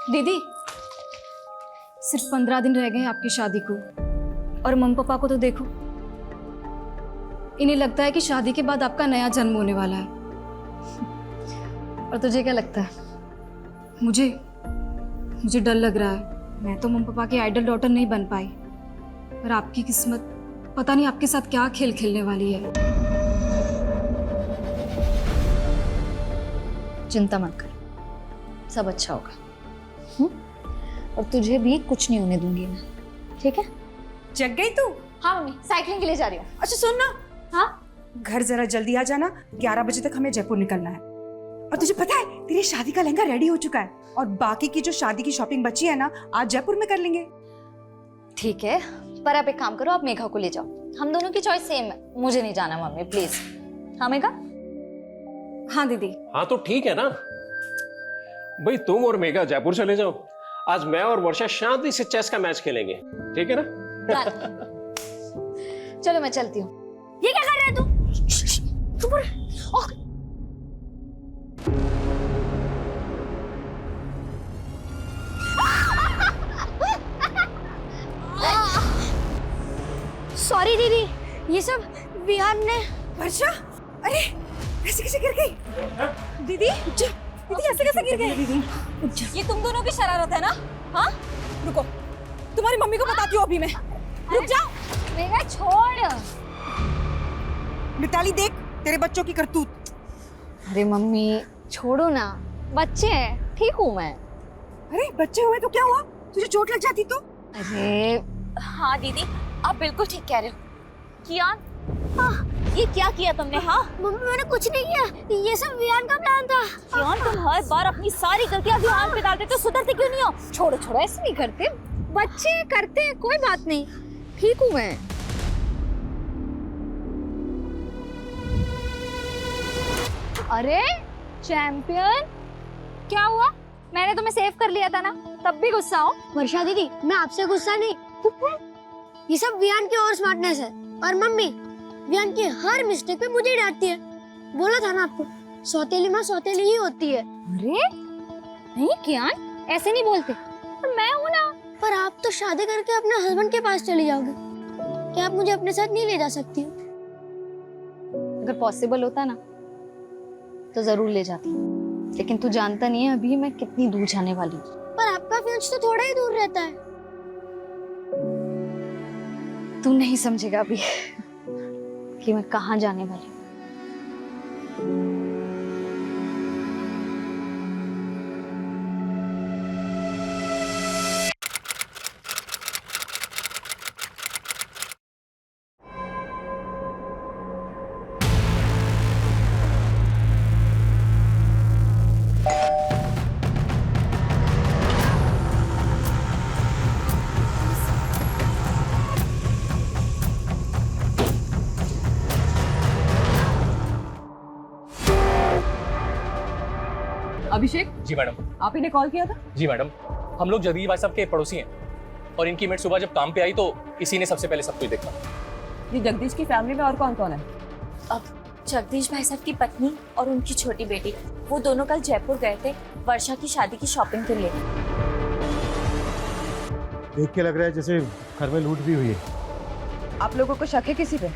दीदी, सिर्फ 15 दिन रह गए हैं आपकी शादी को और मम्मी पापा को तो देखो, इन्हें लगता है कि शादी के बाद आपका नया जन्म होने वाला है। और तुझे क्या लगता है? मुझे डर लग रहा है। मैं तो मम्मी पापा की आइडल डॉटर नहीं बन पाई, पर आपकी किस्मत पता नहीं आपके साथ क्या खेल खेलने वाली है। चिंता मत कर, सब अच्छा होगा। और तुझे भी कुछ नहीं होने दूंगी मैं, ठीक है? जग गई तू? हाँ मम्मी, साइकिलिंग के लिए जा रही हूँ। अच्छा सुन ना, हाँ, घर जरा जल्दी आ जाना, 11 बजे तक हमें जयपुर निकलना है। और तुझे पता है तेरी शादी का लहंगा रेडी हो चुका है, और बाकी की जो शादी की शॉपिंग बची है ना, आज जयपुर में कर लेंगे। ठीक है, पर आप एक काम करो, आप मेघा को ले जाओ। हम दोनों की चॉइस सेम है। मुझे नहीं जाना मम्मी, प्लीज। हाँ मेघा? हाँ दीदी। हाँ तो ठीक है ना भाई, तुम और मेघा जयपुर चले जाओ। आज मैं और वर्षा शांति से चेस का मैच खेलेंगे, ठीक है ना? चलो मैं चलती हूँ। ये क्या कर रहा है तू? चुप रह। ओह, सॉरी दीदी, ये सब विहान ने। वर्षा, अरे ऐसे कैसे गिर गई? दीदी दीदी ऐसे कैसे गिर गई? ये तुम दोनों की शरारत है ना? हाँ, रुको, तुम्हारी मम्मी को बताती हूँ अभी मैं। रुक जाओ। मेघा छोड़। मिताली देख तेरे बच्चों की करतूत। अरे मम्मी छोड़ो ना, बच्चे हैं, ठीक हूँ मैं। अरे बच्चे हुए तो क्या हुआ? तुझे चोट लग जाती तो? अरे हाँ दीदी, आप बिल्कुल ठीक कह रहे हो। कियान, ये क्या किया तुमने? हाँ मम्मी, मैंने कुछ नहीं किया, ये सब विहान का प्लान था। कियान, तुम हर बार अपनी सारी गलतियां विहान पे डालते, तो सुधरते क्यों नहीं हो? छोड़ो छोड़ो, ऐसे नहीं करते, बच्चे करते हैं, कोई बात नहीं, ठीक हूँ मैं। अरे चैंपियन, क्या हुआ? मैंने तुम्हें सेव कर लिया था ना, तब भी गुस्सा हो? वर्षा दीदी, मैं आपसे गुस्सा नहीं, ये सब विहान की ओवर स्मार्टनेस है। और मम्मी विहान की हर मिस्टेक पे मुझे डांटती है। बोला था ना आपको, सौतेली माँ सौतेली ही होती है। अरे नहीं कियान, ऐसे नहीं बोलते, पर मैं हूँ ना। पर आप तो शादी करके अपने हस्बैंड के पास चली जाओगे, क्या आप मुझे अपने साथ नहीं ले जा सकती हो? अगर पॉसिबल होता ना तो जरूर ले जाती, लेकिन तू जानता नहीं है अभी मैं कितनी दूर जाने वाली हूँ। पर आपका फियांसे तो थोड़ा ही दूर रहता है। तू नहीं समझेगा अभी कि मैं कहाँ जाने वाली हूँ। अभिषेक जी मैडम। आप ही ने कॉल किया था? जी मैडम, हम लोग जगदीश भाई साहब के पड़ोसी हैं, और इनकी मेट सुबह जब काम पे आई तो इसी ने सबसे पहले सब कुछ देखा। ये जगदीश की फैमिली में और कौन कौन है? अब जगदीश भाई साहब की पत्नी और उनकी छोटी बेटी, वो दोनों कल जयपुर गए थे वर्षा की शादी की शॉपिंग के लिए। देख के लग रहा है जैसे घर में लूट भी हुई है। आप लोगों को शक है किसी पे?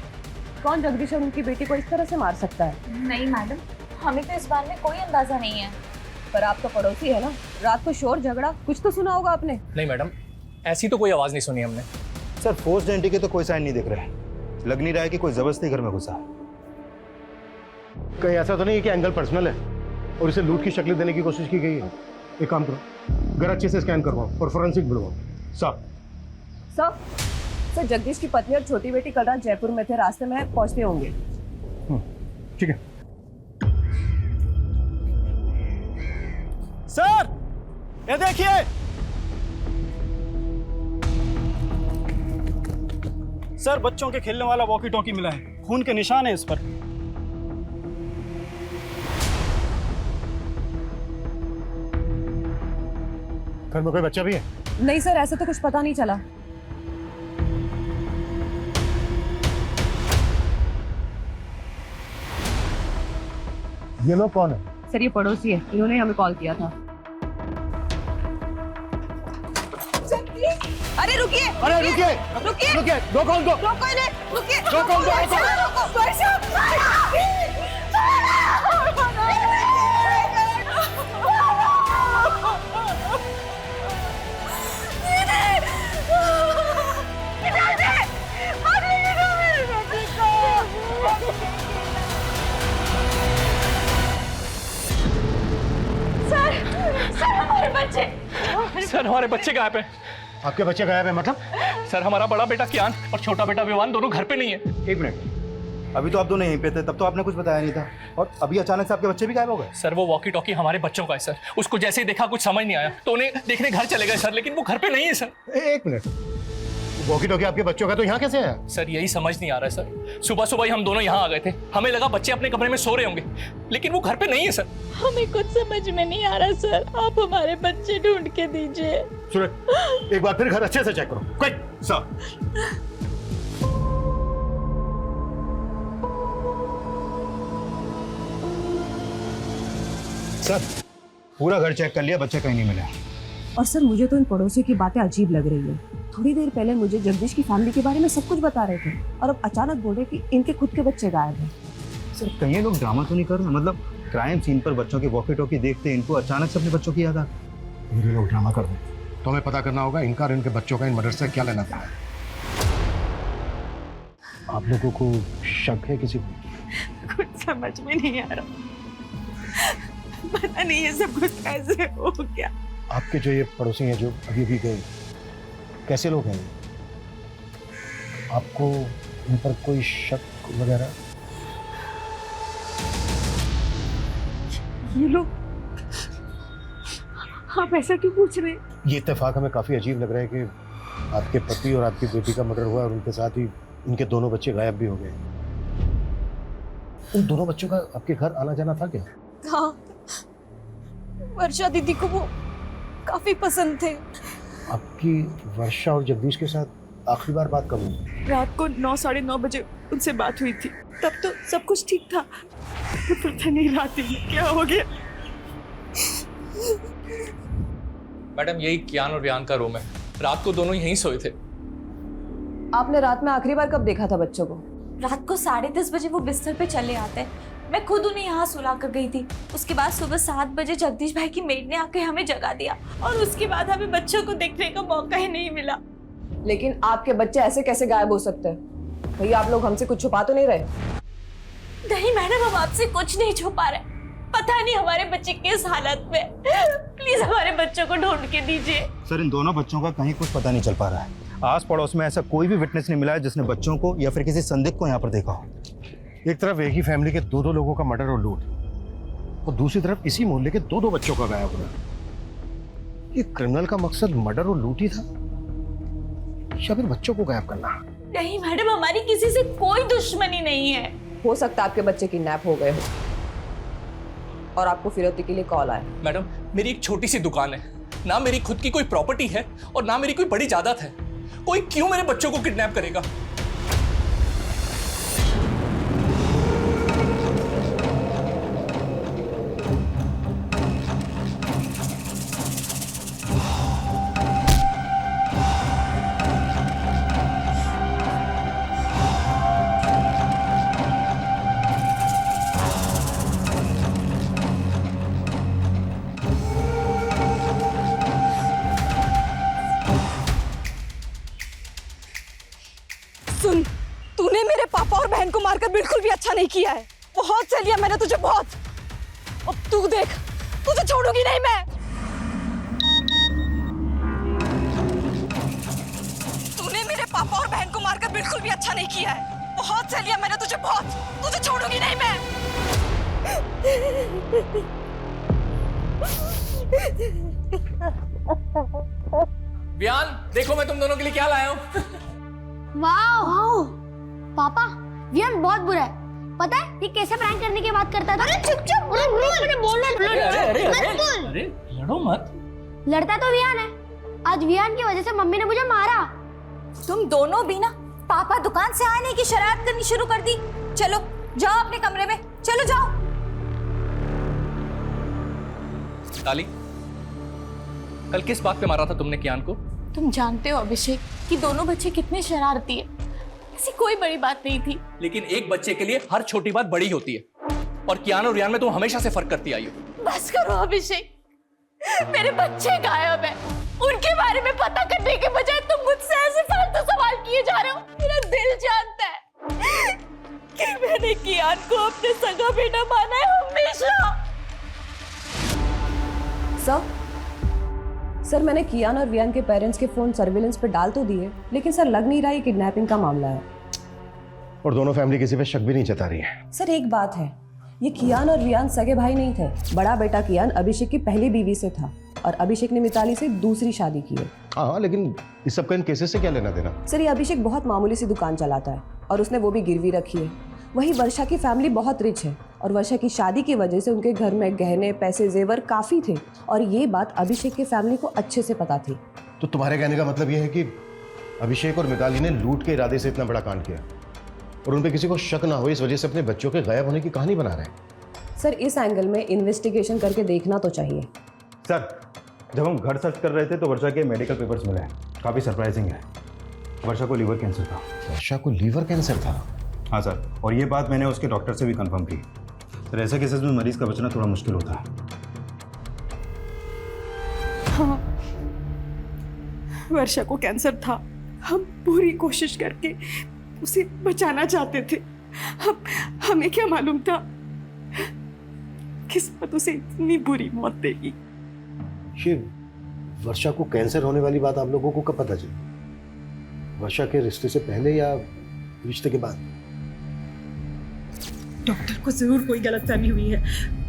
कौन जगदीश और उनकी बेटी को इस तरह से मार सकता है? नहीं मैडम, हमें तो इस बारे में कोई अंदाजा नहीं है। पर आप तो पड़ोसी है ना, रात को शोर झगड़ा कुछ तो सुना होगा आपने। नहीं मैडम, ऐसी तो कोई आवाज नहीं सुनी हमने। सर फोर्स्ड एंट्री के तो कोई साइन नहीं दिख रहे, लग नहीं रहा है कि कोई जबरदस्ती घर में घुसा। कहीं ऐसा तो नहीं है कि एंगल पर्सनल है और इसे लूट की शक्ल देने की कोशिश की गई है? एक काम करो, घर अच्छे से स्कैन करवाओ और फोरेंसिक बुलवाओ। सर जगदीश की पत्नी और छोटी बेटी कल रात जयपुर में थे, रास्ते में पहुंचते होंगे। ठीक है सर, ये देखिए, सर बच्चों के खेलने वाला वॉकी टॉकी मिला है, खून के निशान है इस पर। घर में कोई बच्चा भी है? नहीं सर, ऐसा तो कुछ पता नहीं चला। ये लोग कौन है? सर ये पड़ोसी है, इन्होंने हमें कॉल किया था। अरे रुकिए, अरे रुकिए, रुकिए, रुकिए, रोको उनको, रोको इन्हें, रुकिए, रोको उनको, रोको, सर हमारे बच्चे गायब हैं। आपके बच्चे गायब है मतलब? सर हमारा बड़ा बेटा कियान और छोटा बेटा विवान दोनों घर पे नहीं है। एक मिनट, अभी तो आप दोनों यहीं पे थे, तब तो आपने कुछ बताया नहीं था, और अभी अचानक से आपके बच्चे भी गायब हो गए? सर वो वॉकी टॉकी हमारे बच्चों का है सर। उसको जैसे ही देखा कुछ समझ नहीं आया तो उन्हें देखने घर चले गए सर, लेकिन वो घर पे नहीं है सर। एक मिनट, वॉकी टॉकी आपके बच्चों का तो यहाँ कैसे आया? सर यही समझ नहीं आ रहा है सर। सुबह सुबह ही हम दोनों यहाँ आ गए थे, हमें लगा बच्चे अपने कमरे में सो रहे होंगे, लेकिन वो घर पे नहीं है सर। हमें कुछ समझ में नहीं आ रहा सर, आप हमारे बच्चे ढूंढ के दीजिए। सूरज, एक बार फिर घर अच्छे से चेक करो। Quick sir. सर पूरा घर चेक कर लिया, बच्चे कहीं नहीं मिले। और सर मुझे तो इन पड़ोसियों की बातें अजीब लग रही है। थोड़ी देर पहले मुझे जगदीश की फैमिली के बारे में सब कुछ बता रहे थे, और अब अचानक बोल रहे कि इनके खुद के बच्चे गायब हैं। सर कहीं ये लोग ड्रामा तो नहीं कर रहे? मतलब क्राइम सीन पर बच्चों के वॉकी टॉकी देखते इनको अचानक से अपने बच्चों की याद आ गई। ये लोग ड्रामा कर रहे हैं, तो हमें पता करना होगा इनका और इनके बच्चों का इन मर्डर से क्या लेना देना है। आप लोगों को शक है किसी को? कुछ समझ में नहीं आ रहा, पता नहीं ये सब कुछ कैसे हो गया। आपके जो ये पड़ोसी हैं जो अभी भी गए, कैसे लोग हैं? आपको इन पर कोई शक वगैरह? ये लोग, आप ऐसा क्यों पूछ रहे हैं? ये इत्तेफाक हमें काफ़ी अजीब लग रहा है कि आपके पति और आपकी बेटी का मर्डर हुआ और उनके साथ ही इनके दोनों बच्चे गायब भी हो गए। उन दोनों बच्चों का आपके घर आना जाना था क्या? हाँ, वर्षा दीदी को वो काफी पसंद थे। आपकी वर्षा और जगदीश के साथ आखिरी बार बात कब हुई? रात को 9, साढ़े 9 बजे उनसे बात हुई थी, तब तो सब कुछ ठीक था। पता नहीं रात में क्या हो गया। मैडम यही कियान और वियान का रूम है, रात को दोनों यहीं सोए थे। आपने रात में आखिरी बार कब देखा था बच्चों को? रात को 10:30 बजे वो बिस्तर पे चले आते, मैं खुद उन्हें यहाँ सुला कर गई थी। उसके बाद सुबह 7 बजे जगदीश भाई की मेड ने आकर हमें जगा दिया, और उसके बाद हमें बच्चों को देखने का मौका ही नहीं मिला। लेकिन आपके बच्चे ऐसे कैसे गायब हो सकते हैं? भैया आप लोग हमसे कुछ छुपा तो नहीं रहे? नहीं मैडम, हम आपसे कुछ नहीं छुपा रहे। पता नहीं हमारे बच्चे किस हालत में, प्लीज हमारे बच्चों को ढूंढ के दीजिए। सर इन दोनों बच्चों का कहीं कुछ पता नहीं चल पा रहा है। आस पड़ोस में ऐसा कोई भी विटनेस नहीं मिला है जिसने बच्चों को या फिर किसी संदिग्ध को यहाँ पर देखा हो। एक तरफ एक ही फैमिली के दो लोगों का मर्डर और लूट, और दूसरी तरफ इसी मोहल्ले के दो बच्चों का गायब होना। ये क्रिमिनल का मकसद मर्डर और लूट ही था या फिर बच्चों को गायब करना? नहीं मैडम, हमारी किसी से कोई दुश्मनी नहीं है। हो सकता है आपके बच्चे किडनैप हो गए हो और आपको फिरौती के लिए कॉल आया। मैडम मेरी एक छोटी सी दुकान है, ना मेरी खुद की कोई प्रॉपर्टी है और ना मेरी कोई बड़ी जायदाद है। कोई क्यों मेरे बच्चों को किडनैप करेगा? सुन, तूने मेरे पापा और बहन को मारकर बिल्कुल भी अच्छा नहीं किया है। बहुत सह लिया मैंने तुझे, बहुत। अब तू देख, तुझे छोड़ूंगी नहीं मैं। तूने मेरे पापा और बहन को मारकर बिल्कुल भी अच्छा नहीं किया है। बहुत सह लिया मैंने तुझे, बहुत। तुझे छोड़ूंगी नहीं मैं। वियान देखो मैं तुम दोनों के लिए क्या लाया हूँ। वाओ पापा, वियान बहुत बुरा है। पता है ये कैसे प्रैंक करने की बात करता था? अरे चुप चुप, मुझे बोलने अरे लड़ो मत। लड़ता तो वियान है। आज वियान की वजह से मम्मी ने मुझे मारा। तुम दोनों भी ना, पापा दुकान से आने की शरारत करनी शुरू कर दी। चलो जाओ अपने कमरे में, चलो जाओ। ताली, कल किस बात पे मारा था तुमने कियान को? तुम जानते हो अभिषेक कि दोनों बच्चे कितने शरारती है। ऐसी कोई बड़ी बात नहीं थी। लेकिन एक बच्चे के लिए हर छोटी बात बड़ी होती है, और कियान और रियान में तुम हमेशा से फर्क करती आई हो। बस करो अभिषेक, मेरे बच्चे गायब है, उनके बारे में पता करने के बजाय तुम मुझसे ऐसे फालतू सवाल किए जा रहे हो। मेरा दिल जानता है कि मैंने कियान को अपने सगा बेटा माना है हमेशा। सर मैंने कियान और वियान के पेरेंट्स के फोन सर्विलेंस पे डाल तो दिए, लेकिन सर लग नहीं रहा ये किडनैपिंग का मामला है। और दोनों फैमिली किसी पे शक भी नहीं जता रही है। सर एक बात है, ये कियान और वियान सगे भाई नहीं थे। बड़ा बेटा कियान अभिषेक की पहली बीवी से था और अभिषेक ने मिताली से दूसरी शादी की है। हाँ, लेकिन इस सब का इन केसेस से क्या लेना देना? सर ये अभिषेक बहुत मामूली सी दुकान चलाता है और उसने वो भी गिरवी रखी है। वही वर्षा की फैमिली बहुत रिच है और वर्षा की शादी की वजह से उनके घर में गहने, पैसे, जेवर काफ़ी थे और ये बात अभिषेक की फैमिली को अच्छे से पता थी। तो तुम्हारे कहने का मतलब ये है कि अभिषेक और मिताली ने लूट के इरादे से इतना बड़ा कांड किया और उन पे किसी को शक ना हो इस वजह से अपने बच्चों के गायब होने की कहानी बना रहे हैं। सर इस एंगल में इन्वेस्टिगेशन करके देखना तो चाहिए। सर जब हम घर सर्च कर रहे थे तो वर्षा के मेडिकल पेपर्स मिले हैं, काफ़ी सरप्राइजिंग है। वर्षा को लीवर कैंसर था। वर्षा को लीवर कैंसर था? हाँ सर, और ये बात मैंने उसके डॉक्टर से भी कंफर्म की। सर ऐसे केसेस में मरीज का बचना थोड़ा मुश्किल होता है। हाँ, वर्षा को कैंसर था। हम पूरी कोशिश करके उसे बचाना चाहते थे। हमें क्या मालूम था किस्मत उसे इतनी बुरी मौत देगी। ये वर्षा को कैंसर होने वाली बात आप लोगों को कब पता चली? वर्षा के रिश्ते से पहले या रिश्ते के बाद? डॉक्टर को जरूर कोई गलतफहमी हुई है।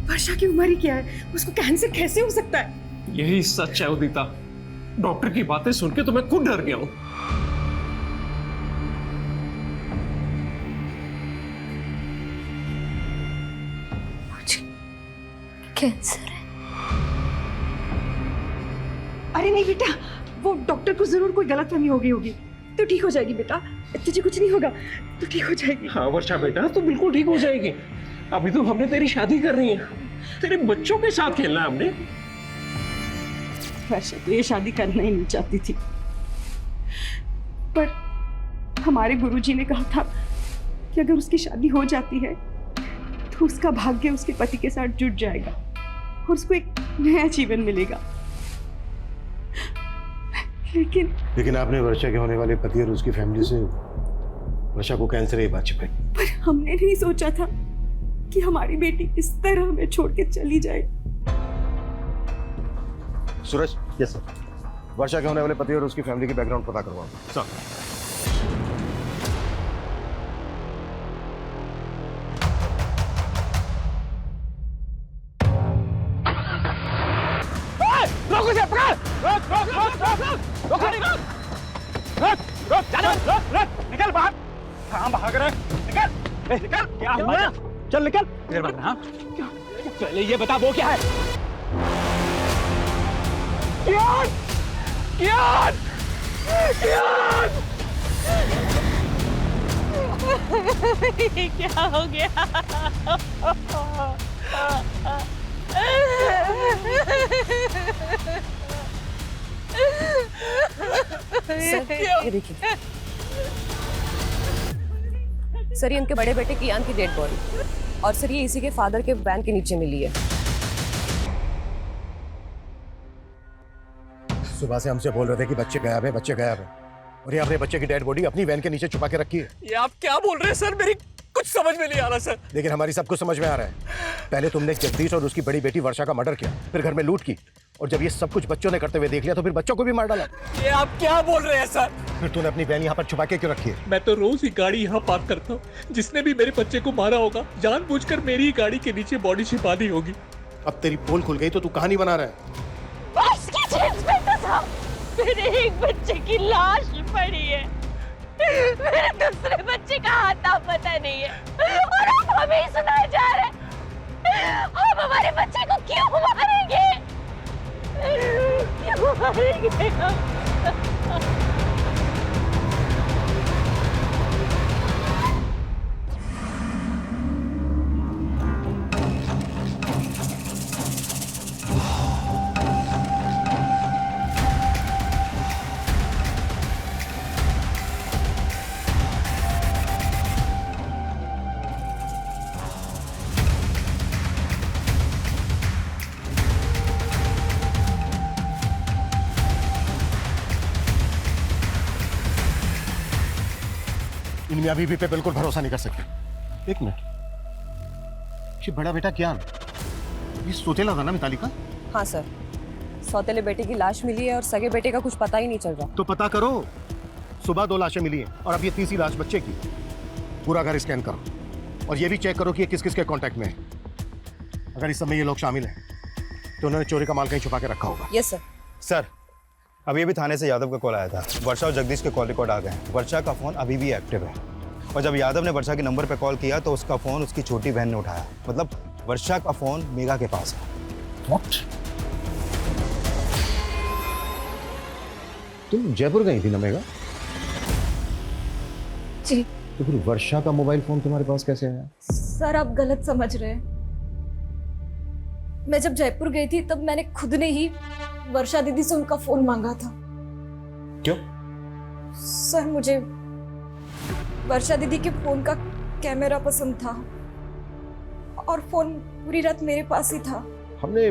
वर्षा की उम्र ही क्या है, उसको कैंसर कैसे हो सकता है? यही सच है उदिता। डॉक्टर की बातें सुन के तो मैं खुद डर गया हूं। कैंसर है। अरे नहीं बेटा, वो डॉक्टर को जरूर कोई गलतफहमी हो गई होगी। तो ठीक हो जाएगी बेटा, तुझे कुछ नहीं होगा, तो ठीक हो जाएगी। हाँ वर्षा बेटा, तू बिल्कुल ठीक हो जाएगी। अभी तो हमने तेरी शादी करनी है, तेरे बच्चों के साथ खेलना है हमने। वर्षा तो ये शादी करना ही नहीं चाहती थी, पर हमारे गुरुजी ने कहा था कि अगर उसकी शादी हो जाती है तो उसका भाग्य उसके पति के साथ जुड़ जाएगा और उसको एक नया जीवन मिलेगा। लेकिन आपने वर्षा के होने वाले पति और उसकी फैमिली से वर्षा को कैंसर है ये बात छिपाई। पर हमने नहीं सोचा था कि हमारी बेटी इस तरह हमें छोड़ के चली जाए। सूरज, यस सर। वर्षा के होने वाले पति और उसकी फैमिली की बैकग्राउंड पता करवाओ। सर निकल बाहर। कहाँ भाग रहा है? निकल निकल। क्या हुआ? चल निकल। इधर भाग रहा। पहले ये बता वो क्या है? कियान! कियान! कियान! ये क्या हो गया? ये देखिए सर, ये इनके बड़े बेटे कियान की डेड बॉडी और सर ये इसी के फादर के वैन के नीचे मिली है। सुबह से हमसे बोल रहे थे कि बच्चे गायब है, बच्चे गायब है, और ये अपने बच्चे की डेड बॉडी अपनी वैन के नीचे छुपा के रखी है। ये आप क्या बोल रहे हैं सर? मेरी कुछ समझ में नहीं आ रहा सर। लेकिन हमारी सब कुछ समझ में आ रहा है। पहले तुमने जगदीश और उसकी बड़ी बेटी वर्षा का मर्डर किया, फिर घर में लूट की, और जब ये सब कुछ बच्चों ने करते हुए देख लिया तो फिर बच्चों को भी मार डाला। ये आप क्या बोल रहे हैं सर? फिर तूने अपनी वैन यहाँ पर छुपा के क्यों रखी है? मैं तो रोज ही गाड़ी यहाँ पार्क करता हूँ। जिसने भी मेरे बच्चे को मारा होगा जानबूझकर मेरी ही गाड़ी के नीचे बॉडी छिपा दी होगी। अब तेरी पोल खुल गई तो तू कहानी बना रहा है। बस की चीज बेटा था, मेरे एक बच्चे की लाश पड़ी है, मेरे दूसरे बच्चे का आता पता नहीं है, और अब हमें ही सुनाए जा रहे हैं। हम हमारे बच्चे को क्यों मारेंगे? क्यों मारेंगे हम? इन मियाँ बीवी पे बिल्कुल भरोसा नहीं कर सकते। एक मिनट, ये बड़ा बेटा क्या ये सौतेला था ना मिताली का? हाँ सर, सौतेले बेटे की लाश मिली है और सगे बेटे का कुछ पता ही नहीं चल रहा। तो पता करो। सुबह 2 लाशें मिली हैं और अब ये तीसरी लाश बच्चे की। पूरा घर स्कैन करो और ये भी चेक करो कि ये किस किस के कांटेक्ट में है। अगर इस समय ये लोग शामिल हैं तो उन्होंने चोरी का माल कहीं छुपा के रखा होगा। Yes sir. सर, अभी भी थाने से यादव का कॉल आया था। वर्षा और जगदीश के कॉल रिकॉर्ड आ गए हैं। वर्षा का फोन अभी भी एक्टिव है और जब यादव ने वर्षा के नंबर पर कॉल किया तो उसका फोन उसकी छोटी बहन ने उठाया। मतलब वर्षा का फोन मेघा के पास है। What? तुम जयपुर गई थी ना मेघा? जी। तो फिर वर्षा का मोबाइल फोन तुम्हारे पास कैसे आया? सर आप गलत समझ रहे हैं। मैं जब जयपुर गई थी तब मैंने खुद ने ही वर्षा दीदी से उनका फोन मांगा था। क्यों? सर मुझे वर्षा दीदी के फोन का कैमरा पसंद था और फोन पूरी रात मेरे पास ही था। हमने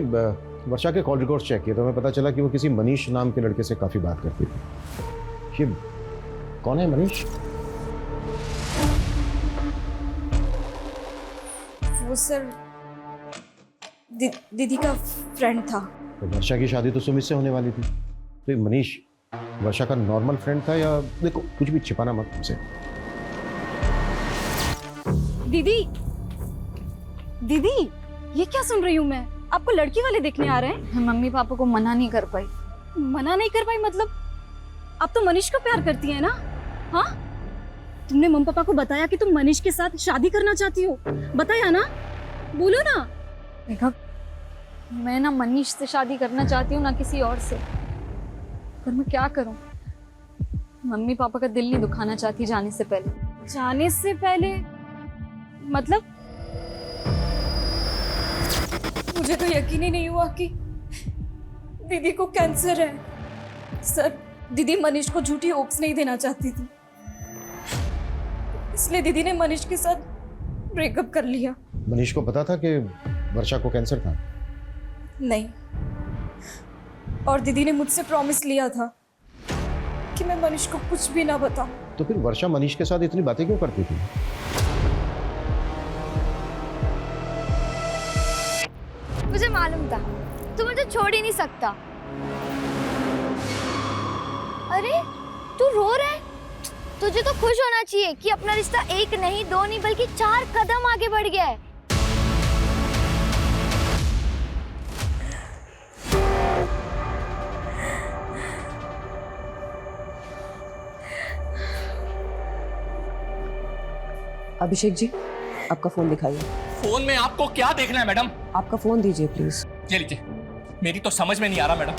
वर्षा के कॉल रिकॉर्ड चेक किए तो हमें पता चला कि वो किसी मनीष नाम के लड़के से काफी बात करती थी। ये कौन है मनीष? वो सर दीदी का फ्रेंड था। तो वर्षा की शादी तो सुमित से होने वाली थी, तो ये मनीष वर्षा का नॉर्मल फ्रेंड था या? देखो कुछ भी छिपाना मत हमसे। दीदी दीदी ये क्या सुन रही हूँ मैं? आपको लड़की वाले देखने आ रहे हैं? मम्मी पापा को मना नहीं कर पाई। मना नहीं कर पाई मतलब? आप तो मनीष को प्यार करती है ना? हाँ, तुमने मम्मी पापा को बताया कि तुम मनीष के साथ शादी करना चाहती हो? बताया ना? बोलो ना। मेघा, मैं ना मनीष से शादी करना चाहती हूँ ना किसी और से, पर मैं क्या करूँ? मम्मी पापा का दिल नहीं दुखाना चाहती जाने से पहले। जाने से पहले मतलब? मुझे तो यकीन ही नहीं हुआ कि दीदी को कैंसर है। सर दीदी मनीष को झूठी होप्स नहीं देना चाहती थी, इसलिए दीदी ने मनीष के साथ ब्रेकअप कर लिया। मनीष को पता था कि वर्षा को कैंसर था? नहीं, और दीदी ने मुझसे प्रॉमिस लिया था कि मैं मनीष को कुछ भी ना बताऊं। तो फिर वर्षा मनीष के साथ इतनी बातें क्यों करती थी? मुझे मालूम था तू मुझे छोड़ ही नहीं सकता। अरे तू रो रहा है? तुझे तो खुश होना चाहिए कि अपना रिश्ता 1 नहीं 2 नहीं बल्कि 4 कदम आगे बढ़ गया है। अभिषेक जी, आपका फोन दिखाइए। फोन में आपको क्या देखना है मैडम? आपका फोन दीजिए प्लीज। ये लीजिए। मेरी तो समझ में नहीं आ रहा मैडम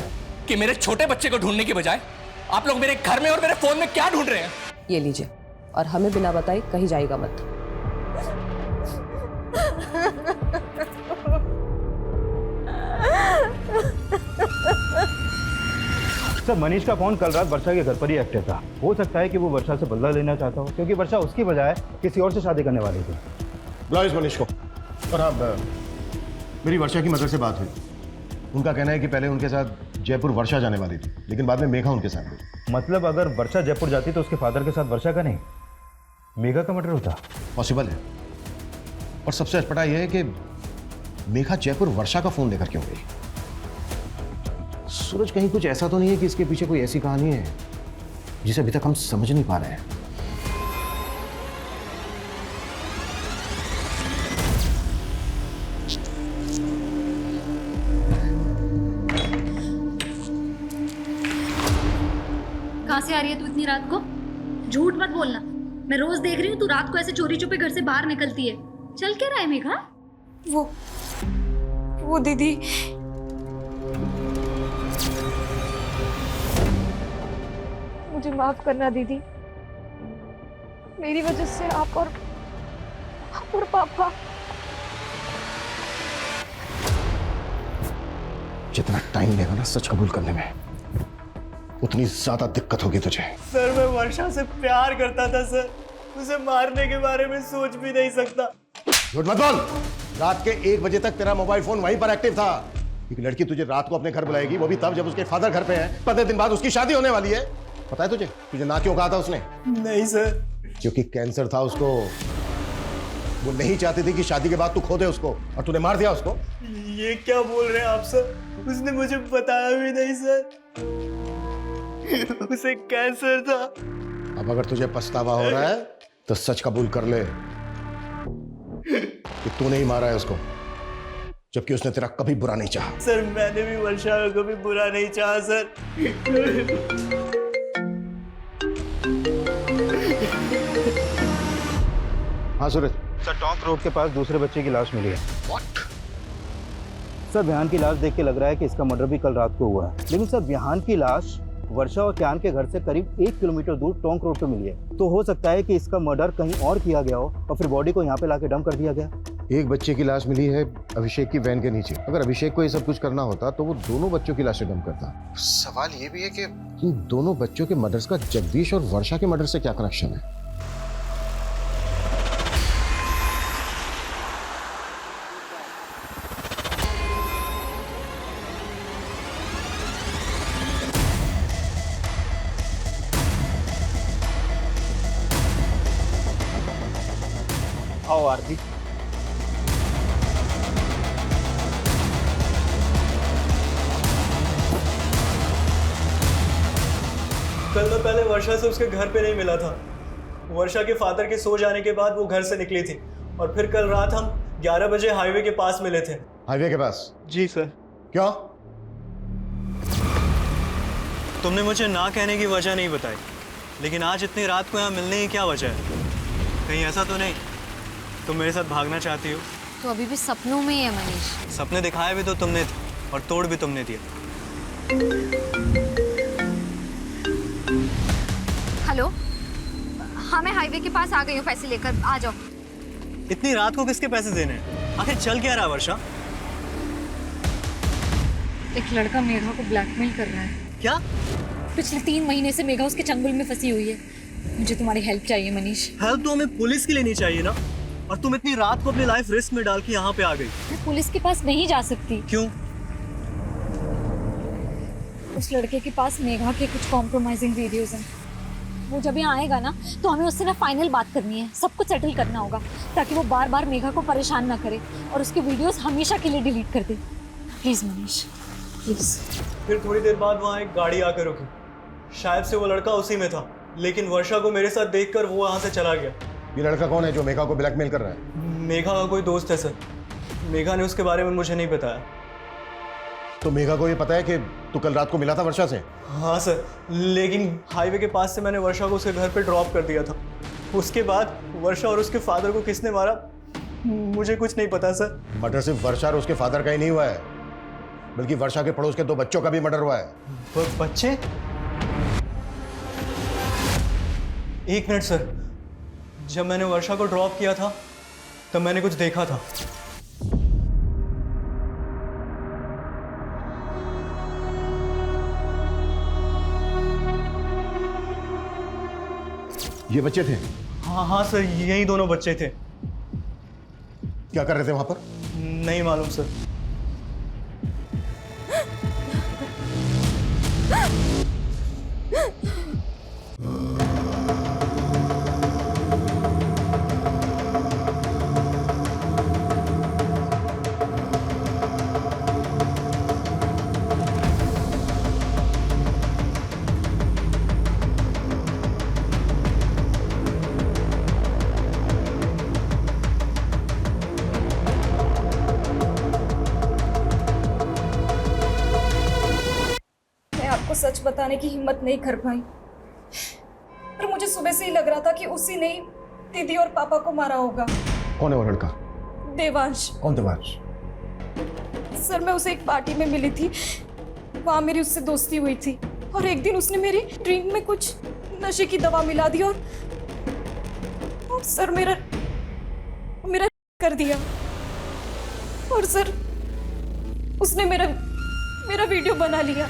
कि मेरे छोटे बच्चे को ढूंढने की बजाय आप लोग मेरे घर में और मेरे फोन में क्या ढूंढ रहे हैं? ये लीजिए, और हमें बिना बताए कहीं जाएगा मत। सर, मनीष का फोन कल रात वर्षा के घर पर ही एक्टिव था। हो सकता है कि वो वर्षा से बदला लेना चाहता हो, क्योंकि वर्षा उसकी बजाय किसी और से शादी करने वाली थी। बुलाओ इस मनीष को। और अब मेरी वर्षा की मदर से बात हुई। उनका कहना है कि पहले उनके साथ जयपुर वर्षा जाने वाली थी, लेकिन बाद में मेघा उनके साथ गई। मतलब अगर वर्षा जयपुर जाती तो उसके फादर के साथ वर्षा का नहीं, मेघा का मर्डर होता? पॉसिबल है। और सबसे अटपटा यह है कि मेघा जयपुर वर्षा का फोन लेकर क्यों गई? सूरज, कहीं कुछ ऐसा तो नहीं है कि इसके पीछे कोई ऐसी कहानी है जिसे अभी तक हम समझ नहीं पा रहे हैं? कहाँ से आ रही है तू इतनी रात को? झूठ मत बोलना। मैं रोज देख रही हूँ तू रात को ऐसे चोरी छुपे घर से बाहर निकलती है। चल क्या रहा है मेघा? वो दीदी मुझे माफ करना दीदी, मेरी वजह से आप और पापा। जितना टाइम लेगा ना सच कबूल करने में, उतनी ज्यादा दिक्कत होगी तुझे। सर मैं वर्षा से प्यार करता था सर, उसे मारने के बारे में सोच भी नहीं सकता। झूठ मत बोल। रात के 1 बजे तक तेरा मोबाइल फोन वहीं पर एक्टिव था। एक लड़की तुझे रात को अपने घर बुलाएगी, वो भी तब जब उसके फादर घर पे हैं। 15 दिन बाद उसकी शादी होने वाली है। पता है तुझे ना क्यों कहा था उसने? नहीं सर, क्योंकि कैंसर था उसको। वो नहीं चाहती थी कि शादी के बाद तू खो दे उसको, और तूने मार दिया उसको। ये क्या बोल रहे हैं आप सर? उसने मुझे बताया भी नहीं सर। उसे कैंसर था। अब अगर तुझे पछतावा हो रहा है तो सच कबूल कर ले कि तूने ही मारा है उसको, जबकि उसने तेरा कभी बुरा नहीं चाहा। सर मैंने भी वर्षा को कभी बुरा नहीं चाहा सर। हाँ सूरज। सर टोंक रोड के पास दूसरे बच्चे की लाश मिली है। सर विहान की लाश देख के लग रहा है कि इसका मर्डर भी कल रात को हुआ है, लेकिन सर विहान की लाश वर्षा और क्यान के घर से करीब 1 किलोमीटर दूर टोंक रोड पे मिली है। तो हो सकता है कि इसका मर्डर कहीं और किया गया हो और फिर बॉडी को यहाँ पे लाके डंप कर दिया गया। एक बच्चे की लाश मिली है अभिषेक की वैन के नीचे। अगर अभिषेक को ये सब कुछ करना होता तो वो दोनों बच्चों की लाशें डंप करता। सवाल ये भी है कि इन दोनों बच्चों के मर्डर्स का जगदीश और वर्षा के मर्डर से क्या कनेक्शन है? आओ आरती। कल मैं पहले वर्षा से उसके घर पे नहीं मिला था। वर्षा के फादर के सो जाने के बाद वो घर से निकली थी और फिर कल रात हम 11 बजे हाईवे के पास मिले थे। हाईवे के पास? जी सर। क्यों? तुमने मुझे ना कहने की वजह नहीं बताई, लेकिन आज इतनी रात को यहाँ मिलने की क्या वजह है? कहीं ऐसा तो नहीं तुम मेरे साथ भागना चाहती हो? तो अभी भी सपनों में ही है मनीष। सपने दिखाए भी तो तुमने थे और तोड़ भी तुमने दिया। हेलो, हाँ मैं हाईवे के पास आ गई हूँ, पैसे लेकर आ जाओ। इतनी रात को किसके पैसे देने हैं? आखिर चल क्या रहा वर्षा? एक लड़का मेघा को ब्लैकमेल कर रहा है। क्या? पिछले 3 महीने से मेघा उसके चंगुल में फंसी हुई है। मुझे तुम्हारी हेल्प चाहिए मनीष। हेल्प तो हमें पुलिस की लेनी चाहिए ना, और तुम इतनी रात को अपनी लाइफ रिस्क में डाल के यहाँ पे आ गई। मैं पुलिस के पास नहीं जा सकती। क्यों? उस लड़के के पास मेघा के कुछ कॉम्प्रोमाइजिंग वीडियोस हैं। वो जब यहाँ आएगा ना तो हमें उससे ना फाइनल बात करनी है, सब कुछ सेटल करना होगा ताकि वो बार बार मेघा को परेशान ना करे और उसके वीडियोस हमेशा के लिए डिलीट कर दे। Please Manish, please. फिर थोड़ी देर बाद वहाँ एक गाड़ी आकर रुकी। शायद से वो लड़का उसी में था, लेकिन वर्षा को मेरे साथ देखकर वो वहाँ से चला गया। ये लड़का कौन है जो मेघा को ब्लैकमेल कर रहा है? मेघा का कोई दोस्त है सर। मेघा ने उसके बारे में मुझे नहीं बताया। तो मेघा को ये पता है कि तू कल रात को मिला था वर्षा से? हाँ सर, लेकिन हाईवे के पास से मैंने वर्षा को उसके घर पे ड्रॉप कर दिया था। उसके बाद वर्षा और उसके फादर को किसने मारा मुझे कुछ नहीं पता सर। मर्डर सिर्फ वर्षा और उसके फादर का ही नहीं हुआ है, बल्कि वर्षा के पड़ोस के 2 बच्चों का भी मर्डर हुआ है। बच्चे? एक मिनट सर, जब मैंने वर्षा को ड्रॉप किया था तब मैंने कुछ देखा था। ये बच्चे थे? हाँ सर, यही दोनों बच्चे थे। क्या कर रहे थे वहां पर? नहीं मालूम सर। आपको सच बताने की हिम्मत नहीं कर पाई, पर मुझे सुबह से ही लग रहा था कि उसी ने दीदी और पापा को मारा होगा। कौन है वो लड़का? देवांश। कौन देवांश? सर मैं उसे एक पार्टी में मिली थी, वहां मेरी उससे दोस्ती हुई थी और एक दिन उसने मेरी ड्रिंक में कुछ नशे की दवा मिला दी और सर मेरा कर दिया। और सर उसने मेरा वीडियो बना लिया।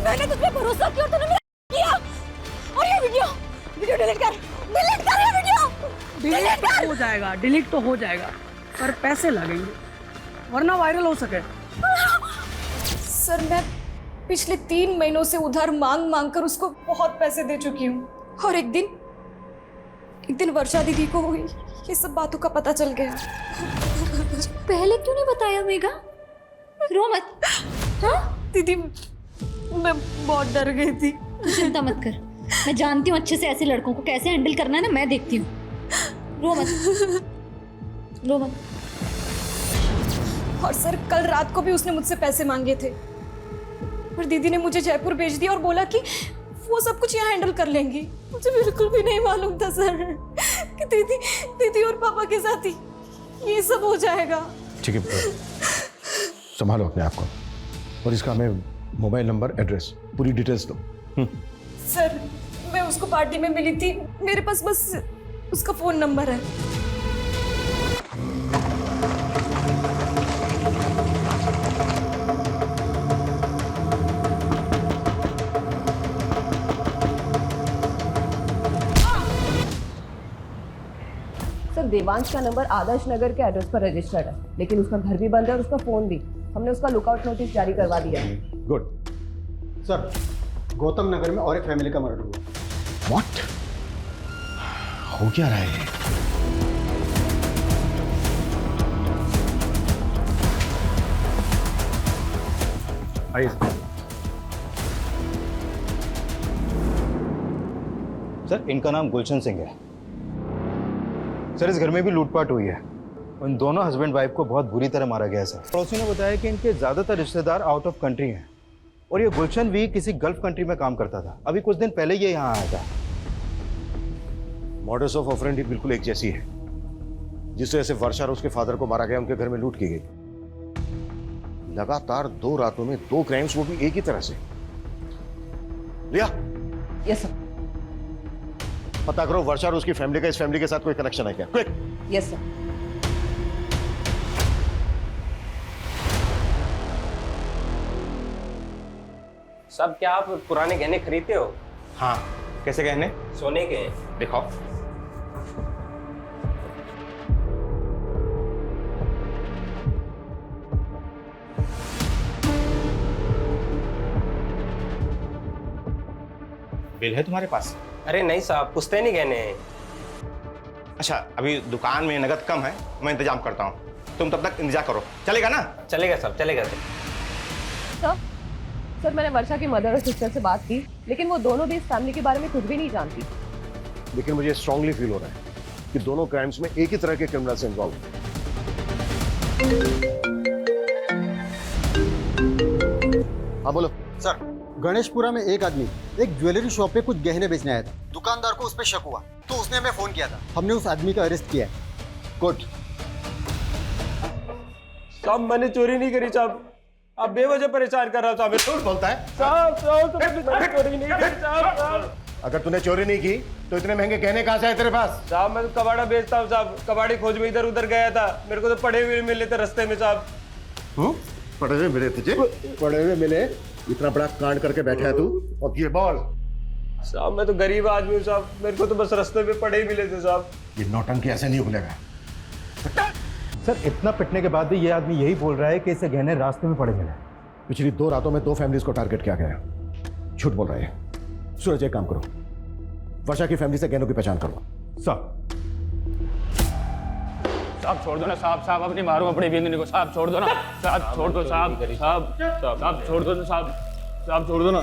मैंने तुझ पे भरोसा किया और तूने मेरा किया। और ये वीडियो डिलीट कर ये वीडियो। डिलीट तो हो जाएगा, डिलीट तो हो जाएगा, पर पैसे लगेंगे वरना वायरल हो सके। सर मैं पिछले 3 महीनों से उधार मांग मांग कर उसको बहुत पैसे दे चुकी हूँ। और एक दिन वर्षा दीदी को ये सब बातों का पता चल गया। पहले क्यों नहीं बताया मेघा? रो मत। हाँ दीदी मैं बहुत डर गई थी। तू चिंता मत कर, मैं जानती हूँ अच्छे से ऐसे लड़कों को कैसे हैंडल करना है ना, मैं देखती हूँ। रो मत, रो मत। और सर कल रात को भी उसने मुझसे पैसे मांगे थे, पर दीदी ने मुझे जयपुर भेज दिया और बोला कि वो सब कुछ यहाँ हैंडल कर लेंगी। मुझे बिल्कुल भी नहीं मालूम था सर कि दीदी और पापा के साथ ही ये सब हो जाएगा। ठीक है, संभालो अपने आप को और इसका हमें मोबाइल नंबर, एड्रेस, पूरी डिटेल्स दो। सर मैं उसको पार्टी में मिली थी, मेरे पास बस उसका फोन नंबर है। सर देवांश का नंबर आदर्श नगर के एड्रेस पर रजिस्टर्ड है, लेकिन उसका घर भी बंद है और उसका फोन भी। हमने उसका लुकआउट नोटिस जारी करवा दिया है। गुड। सर गौतम नगर में और एक फैमिली का मर्डर हुआ। व्हाट? हो क्या रहा है? आइए सर, इनका नाम गुलशन सिंह है। सर इस घर में भी लूटपाट हुई है। उन दोनों हस्बैंड वाइफ को बहुत बुरी तरह मारा गया है सर। पड़ोसी ने बताया कि इनके ज्यादातर रिश्तेदार आउट ऑफ कंट्री हैं और ये गुलशन भी किसी गल्फ कंट्री में काम करता था। अभी कुछ दिन पहले ये यहाँ आया था। मॉडस ऑफ ऑपरेंडी बिल्कुल एक जैसी है। जिस वजह से वर्षा और उसके फादर को मारा गया, उनके घर में लूट की गई। लगातार 2 रातों में 2 क्राइम्स, वो भी एक ही तरह से। लिया? Yes sir. पता करो वर्षा और उसकी फैमिली का इस फैमिली के साथ कोई कनेक्शन है क्या? क्विक। Yes sir. सब क्या आप पुराने गहने खरीदते हो? हाँ, कैसे गहने? सोने के। दिखाओ। बिल है तुम्हारे पास? अरे नहीं साहब, पुश्तैनी गहने हैं। अच्छा, अभी दुकान में नगद कम है, मैं इंतजाम करता हूँ। तुम तब तक इंतजार करो, चलेगा ना? चलेगा साहब, चलेगा। सर मैंने वर्षा की मदर और सिस्टर से बात की, लेकिन वो दोनों भी इस फैमिली के बारे में कुछ भी नहीं जानती। लेकिन मुझे स्ट्रांगली फील हो रहा है कि दोनों क्राइम्स में एक ही तरह के क्रिमिनल्स इन्वॉल्व हैं। हाँ बोलो। सर गणेशपुरा में एक आदमी एक ज्वेलरी शॉप पे कुछ गहने बेचने आया था। दुकानदार को उस पर शक हुआ तो उसने हमें फोन किया था। हमने उस आदमी का अरेस्ट किया है। गुड। साहब मैंने चोरी नहीं करी साहब, आप बेवजह परेशान कर रहा था। झूठ बोलता है साहब चोरी नहीं करी साहब। अगर तूने चोरी नहीं की तो इतने महंगे गहने कहाँ से आए तेरे पास? साहब मैं तो कबाड़ा बेचता हूँ साहब, कबाड़ी खोज में इधर उधर गया था, मेरे को तो पड़े हुए मिले थे रास्ते में साहब। पड़े हुए मिले तुझे? पड़े हुए मिले? इतना बड़ा कांड करके बैठा है तू, और ये बोल। साहब मैं तो गरीब आदमी हूँ साहब, मेरे को तो बस रास्ते में पड़े ही मिले थे साहब। ये नौटंकी ऐसे नहीं खुलेगा। सर इतना पिटने के बाद भी ये आदमी यही बोल रहा है कि इसे गहने रास्ते में पड़े मिले। पिछली 2 रातों में 2 फैमिलीज को टारगेट किया गया। झूठ बोल रहे हैं। सूरज एक काम करो, वर्षा की फैमिली से गहनों की पहचान करो। साहब छोड़ दो ना साहब, अपनी मारो अपनी बहन को। साहब छोड़ दो ना साहब, छोड़ दो साहब, साहब छोड़ दो ना साहब, छोड़ दो ना।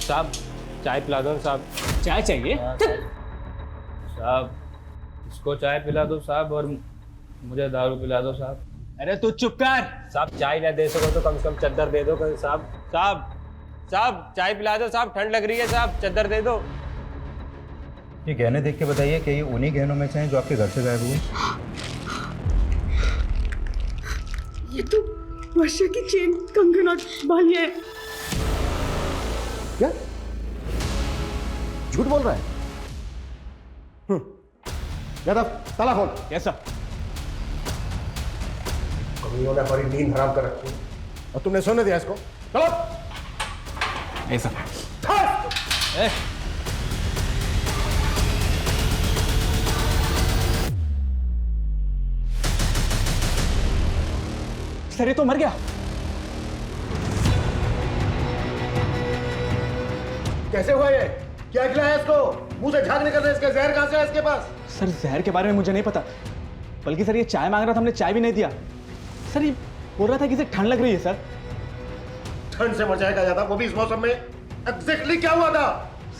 साहब चाय पिला दो साहब। चाय चाहिए? साहब इसको चाय पिला दो साहब और मुझे दारू पिला दो साहब। अरे तू चुप कर साहब, चाय ना दे सको तो कम से कम चद्दर दे दो साहब। साहब चाय पिला दो साहब, ठंड लग रही है साहब, चद्दर दे दो। ये गहने देख के बताइए कि ये उन्हीं गहनों में से हैं जो आपके घर से गायब हुए? ये तो वर्षा की चेन, कंगन और बालियां हैं। क्या झूठ बोल रहा है? यादव ताला खोल। कैसा? कमियों ने हमारी नींद हराम कर रखी और तुमने सोने दिया इसको। चलो ऐसा सर ये तो मर गया। कैसे हुआ ये? क्या खिलाया इसको? मुंह से झाग निकल रहा है इसके, जहर कहां से है इसके पास? सर जहर के बारे में मुझे नहीं पता, बल्कि सर ये चाय मांग रहा था, हमने चाय भी नहीं दिया। सर ये बोल रहा था कि इसे ठंड लग रही है। सर ठंड से मर जाएगा ज्यादा, वो भी इस मौसम में। एग्जैक्टली क्या हुआ था?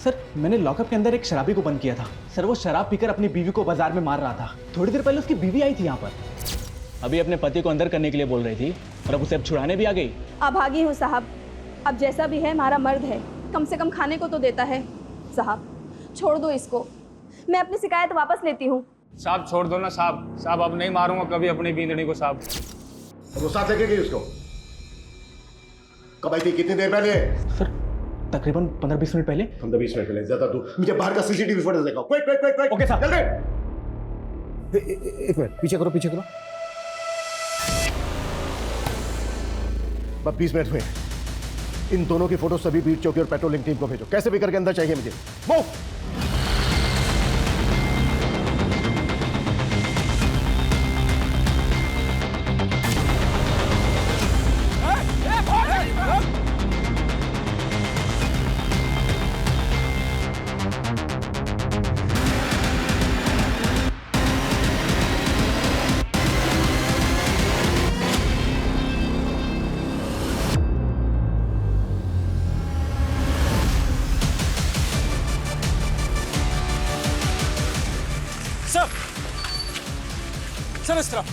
सर मैंने लॉकअप के अंदर एक शराबी को बंद किया था। सर वो शराब पीकर अपनी बीवी को बाजार में मार रहा था। थोड़ी देर पहले उसकी बीवी आई थी यहाँ पर, अभी अपने पति को अंदर करने के लिए बोल रही थी और अब उसे अब छुड़ाने भी आ गई। अभागी हूँ साहब, अब जैसा भी है हमारा मर्द है, कम से कम खाने को तो देता है। साहब छोड़ दो इसको, मैं अपनी शिकायत वापस लेती हूँ। साहब छोड़ दो ना साहब, साहब अब नहीं मारूंगा कभी अपनी बींदड़ी को साहब। वो साथ लेके गई उसको? कब आई थी, कितनी देर पहले? सर तकरीबन 15-20 मिनट पहले। 15-20 मिनट पहले? ज्यादा दूर, मुझे बाहर का सीसीटीवी फुटेज दिखाओ। Quick quick quick quick. Okay साहब। जल्दी। एक मिनट पीछे करो, पीछे करो। बस 20 मिनट हुए। इन दोनों की फोटो सभी बीट चौकी और पेट्रोलिंग टीम को भेजो, कैसे भी करके अंदर चाहिए मुझे। मूव। सर इस तरफ।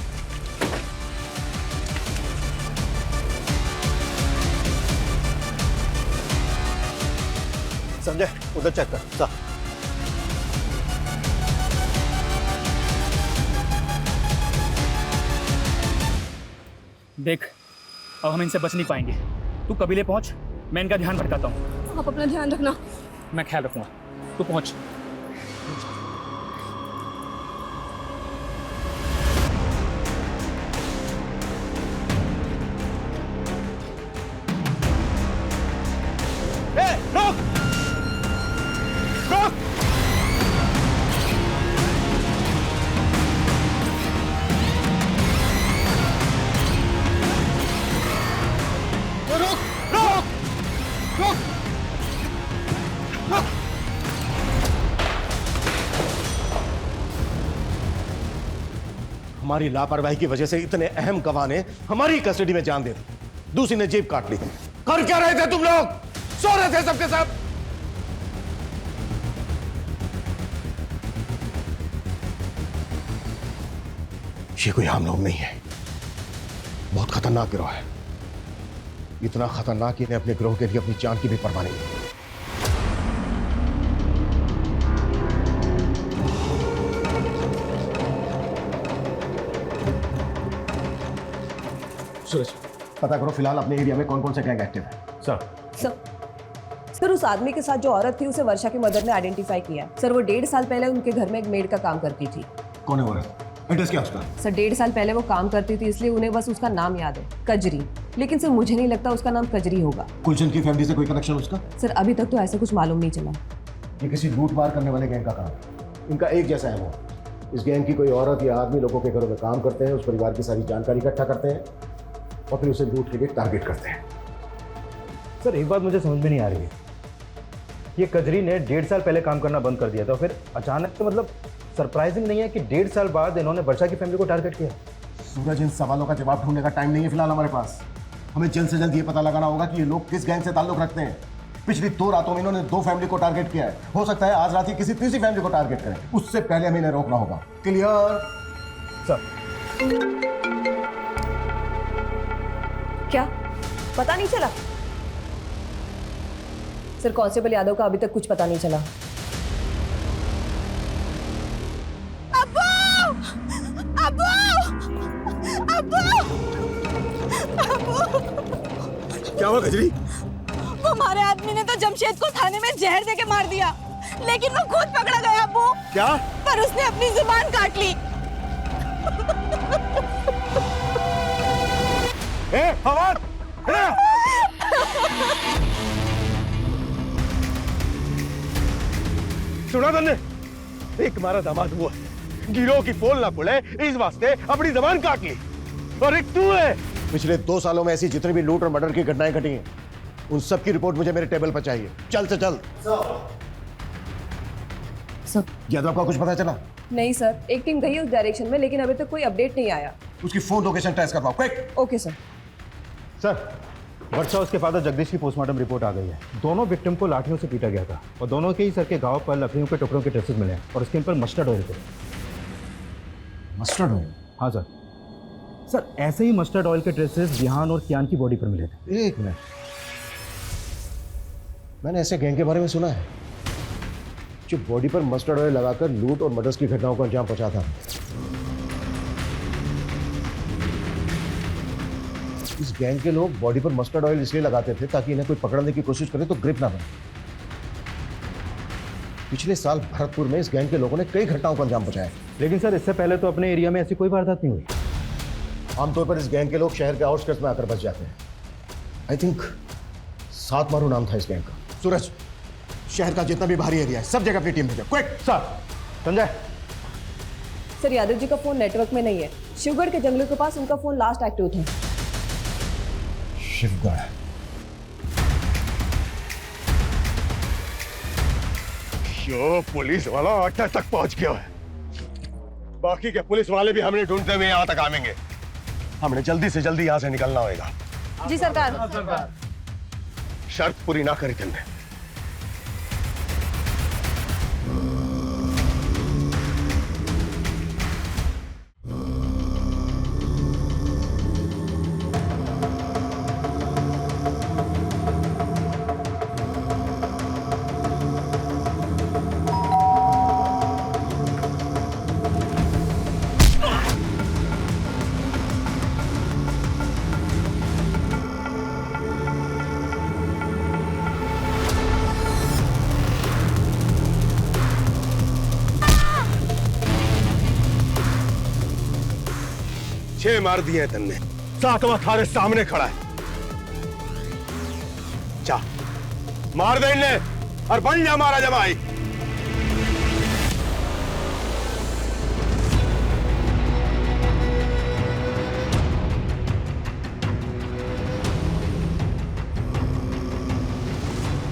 संजय उधर चेक कर। सा देख अब हम इनसे बच नहीं पाएंगे, तू कबीले पहुंच, मैं इनका ध्यान भटकाता हूँ। आप अपना ध्यान रखना। मैं ख्याल रखूंगा, तू पहुंच। हमारी लापरवाही की वजह से इतने अहम गवाह ने हमारी कस्टडी में जान दे दी, दूसरी ने जेब काट ली। कर क्या रहे थे तुम लोग? सो रहे थे सबके सब? ये कोई आम लोग नहीं है, बहुत खतरनाक गिरोह है। इतना खतरनाक कि इन्हें अपने गिरोह के लिए अपनी जान की भी परवाह नहीं है। सूरज पता करो फिलहाल अपने एरिया में कौन कौन से गैंग एक्टिव है। सर उस आदमी के साथ जो औरत थी उसे वर्षा की मदर ने आइडेंटिफाई किया। सर वो 1.5 साल पहले उनके घर में एक मेड का काम करती थी। कौन है औरत? एड्रेस क्या उसका? सर 1.5 साल पहले वो काम करती थी, इसलिए उन्हें बस उसका नाम याद है, कजरी। लेकिन सर मुझे नहीं लगता उसका नाम कजरी होगा। गुलशन की फैमिली से कोई कनेक्शन उसका? सर अभी तक तो ऐसा कुछ मालूम नहीं चला। ये किसी लूट मार करने वाले गैंग का काम है। इनका एक जैसा है वो। इस गैंग की कोई औरत या आदमी लोगों के घरों में काम करते हैं, उस परिवार की सारी जानकारी इकट्ठा करते हैं और फिर उसे लूट के लिए टारगेट करते हैं। सर एक बात मुझे समझ में नहीं आ रही है, ये कजरी ने 1.5 साल पहले काम करना बंद कर दिया था, फिर अचानक तो मतलब सरप्राइजिंग नहीं है कि 1.5 साल बाद इन्होंने वर्षा की फैमिली को टारगेट किया। सूरज इन सवालों का जवाब ढूंढने का टाइम नहीं है फिलहाल हमारे पास। हमें जल्द से जल्द ये पता लगाना होगा कि ये लोग किस गैंग से ताल्लुक रखते हैं। पिछली 2 रातों में इन्होंने 2 फैमिली को टारगेट किया है, हो सकता है आज रात ही किसी तीसरी फैमिली को टारगेट करें। उससे पहले हमें इन्हें रोकना होगा। क्लियर? सर क्या पता नहीं चला? सर कांस्टेबल यादव का अभी तक कुछ पता नहीं चला। क्या हुआ कजरी? वो हमारे आदमी ने तो जमशेद को थाने में जहर देके मार दिया, लेकिन वो खुद पकड़ा गया अब्बू। क्या? पर उसने अपनी जुबान काट ली। फवाद सुना तुमने? एक हमारा दामाद हुआ गिरोह की पोल ना खुले इस वास्ते अपनी जबान काट ली, और एक तू है पिछले 2 सालों में ऐसी जितनी भी लूट और मर्डर की घटनाएं घटी हैं, उन सब की रिपोर्ट मुझे मेरे टेबल पर चाहिए, जल्द से जल्द। सर यादव का कुछ पता चला? नहीं सर, एक टीम गई उस डायरेक्शन में, लेकिन अभी तक कोई अपडेट नहीं आया। उसकी फोन लोकेशन ट्रेस करवाओ, क्विक। Okay sir. सर, वर्षा उसके फादर जगदीश की पोस्टमार्टम रिपोर्ट आ गई है। दोनों विक्टिम को लाठियों से पीटा गया था और दोनों के ही सर के घाव पर लकड़ियों के टुकड़ों के ट्रेसेस मिले हैं और उसके ऊपर मस्टर्ड ऑयल थे। Mustard oil? हाँ सर। सर, ऐसे ही मस्टर्ड ऑयल के ट्रेसेस विहान और कियान की बॉडी पर मिले थे। एक मिनट, मैंने ऐसे गैंग के बारे में सुना है जो बॉडी पर मस्टर्ड ऑयल लगाकर लूट और मर्डर्स की घटनाओं को अंजाम पहुंचाता है। इस गैंग के लोग बॉडी पर मस्टर्ड ऑयल इसलिए लगाते थे ताकि इन्हें कोई पकड़ने की कोशिश करे तो ग्रिप ना बने। पिछले साल भरतपुर में इस गैंग के लोगों ने कई घटनाओं को अंजाम पहुंचाया। लेकिन सर, इससे पहले तो अपने एरिया में ऐसी कोई वारदात नहीं हुई। आमतौर पर इस गैंग के लोग शहर के आउटस्कर्ट्स में आकर बस जाते हैं। आई थिंक सात मारू नाम था इस गैंग का। सूरज, शहर का जितना भी बाहरी एरिया है सब जगह अपनी टीम भेजो, quick. Sir, Sanjay. Sir, Yadav ji का फोन नेटवर्क में नहीं है। शिवगढ़ के जंगलों के पास उनका फोन लास्ट एक्टिव था। शिवगढ़? यो पुलिस वाला अड्डा तक पहुंच गया है। बाकी के पुलिस वाले भी हमने ढूंढते हुए यहाँ तक आवेंगे। हमने जल्दी से जल्दी यहाँ से निकलना होगा। जी सरकार। शर्त पूरी ना करी तुमने। छह मार दिए हैं तुमने, सातवां थारे सामने खड़ा है। जा मार दे इन्हें और बन जा मारा जमाई।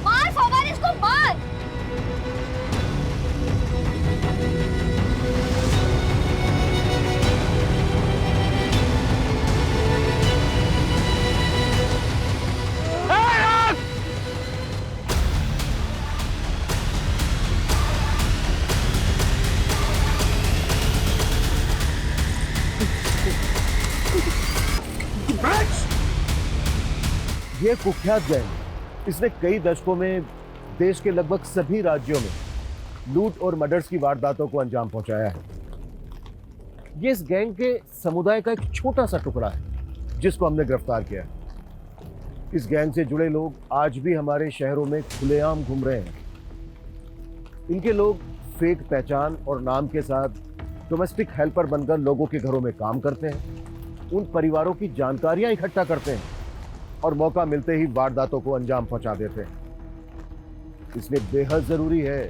मार फवाद, इसको मार। ये कुख्यात गैंग, इसने कई दशकों में देश के लगभग सभी राज्यों में लूट और मर्डर्स की वारदातों को अंजाम पहुंचाया है। ये इस गैंग के समुदाय का एक छोटा सा टुकड़ा है जिसको हमने गिरफ्तार किया है। इस गैंग से जुड़े लोग आज भी हमारे शहरों में खुलेआम घूम रहे हैं। इनके लोग फेक पहचान और नाम के साथ डोमेस्टिक हेल्पर बनकर लोगों के घरों में काम करते हैं, उन परिवारों की जानकारियां इकट्ठा करते हैं और मौका मिलते ही वारदातों को अंजाम पहुंचा देते हैं। इसलिए बेहद जरूरी है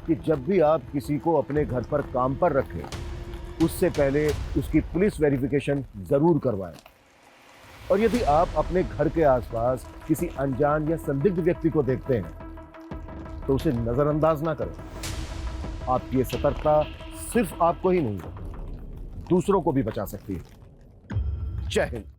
कि जब भी आप किसी को अपने घर पर काम पर रखें, उससे पहले उसकी पुलिस वेरिफिकेशन जरूर करवाएं। और यदि आप अपने घर के आसपास किसी अनजान या संदिग्ध व्यक्ति को देखते हैं तो उसे नजरअंदाज ना करें। आपकी ये सतर्कता सिर्फ आपको ही नहीं, दूसरों को भी बचा सकती है। जय हिंद।